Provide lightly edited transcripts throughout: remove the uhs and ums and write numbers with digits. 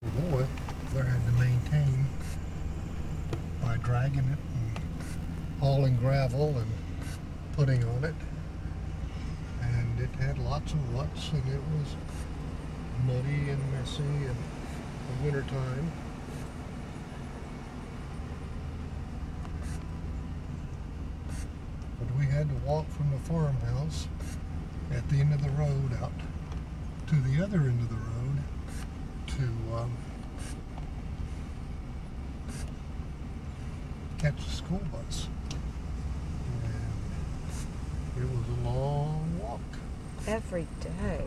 Boy, they're having to maintain by dragging it and hauling gravel and putting on it. And it had lots of ruts, and it was muddy and messy in the wintertime. But we had to walk from the farmhouse at the end of the road out to the other end of the road to catch the school bus. And it was a long walk. Every day.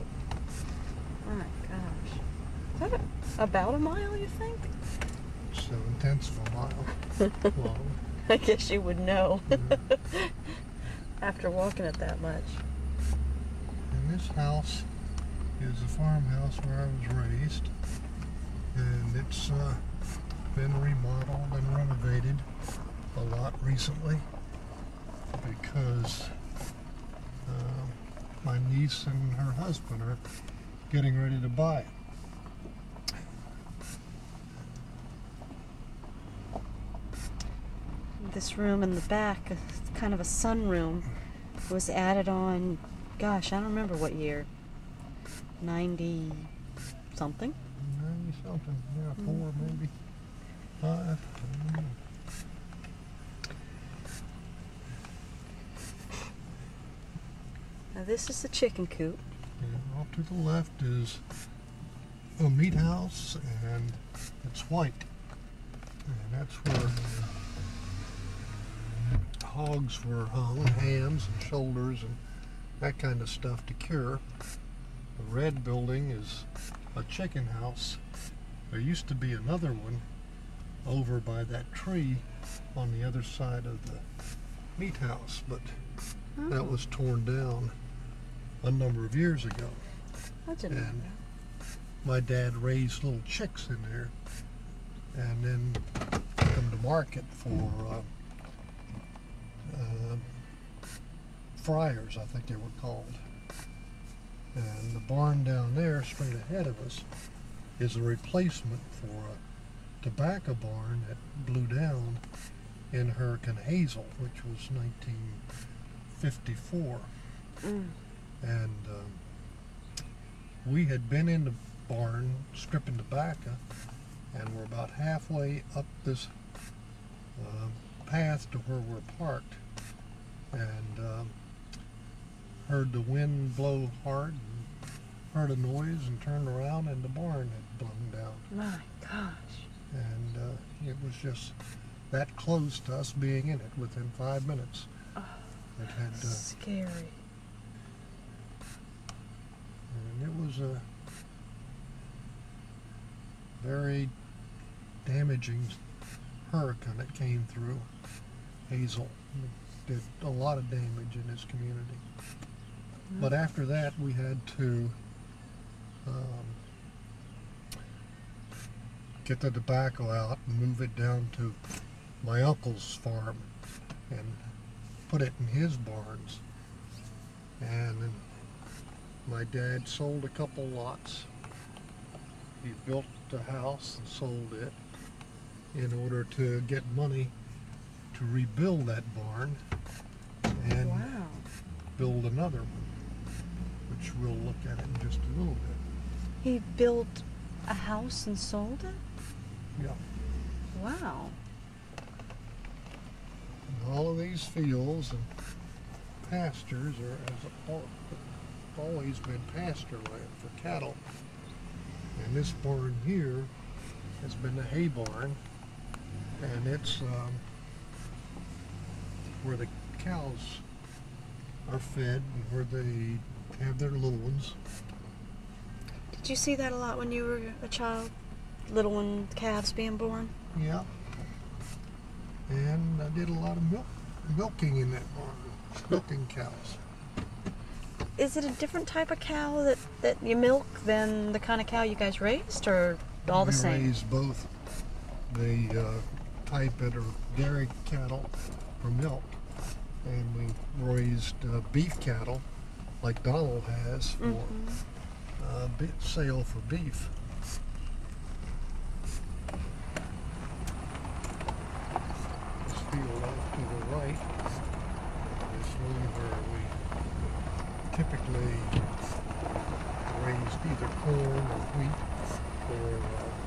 Oh my gosh. Is that about a mile, you think? 7/10 of a mile long. I guess you would know. Yeah. After walking it that much. And this house is the farmhouse where I was raised. And it's been remodeled and renovated a lot recently because my niece and her husband are getting ready to buy it. This room in the back, kind of a sunroom, was added on, gosh, I don't remember what year. 90 something? 90 something, yeah, 4 maybe, 5, I don't know. Now this is the chicken coop. And off to the left is a meat house, and it's white. And that's where hogs were hung, hams and shoulders and that kind of stuff to cure. The red building is a chicken house. There used to be another one over by that tree on the other side of the meat house, but that was torn down a number of years ago. I didn't know And that. my dad raised little chicks in there and then took them to market for fryers, I think they were called. And the barn down there, straight ahead of us, is a replacement for a tobacco barn that blew down in Hurricane Hazel, which was 1954. And we had been in the barn stripping tobacco, and we're about halfway up this path to where we're parked, and heard the wind blow hard, and heard a noise, and turned around, and the barn had blown down. My gosh. And it was just that close to us being in it within 5 minutes. Oh, It had, scary. and it was a very damaging hurricane that came through Hazel. It did a lot of damage in this community. But after that, we had to get the tobacco out and move it down to my uncle's farm and put it in his barns. And then my dad sold a couple lots. He built a house and sold it in order to get money to rebuild that barn and build another one, which we'll look at in just a little bit. He built a house and sold it? Yeah. Wow. And all of these fields and pastures have always been pasture land for cattle. And this barn here has been the hay barn, and it's where the cows are fed and where they have their little ones. Did you see that a lot when you were a child? Little one calves being born? Yeah. And I did a lot of milking in that barn, milking cows. Is it a different type of cow that you milk than the kind of cow you guys raised, or all the same? We raised both the type that are dairy cattle for milk, and we raised beef cattle like Donald has for sale for beef. right. This one where we typically raised either corn or wheat or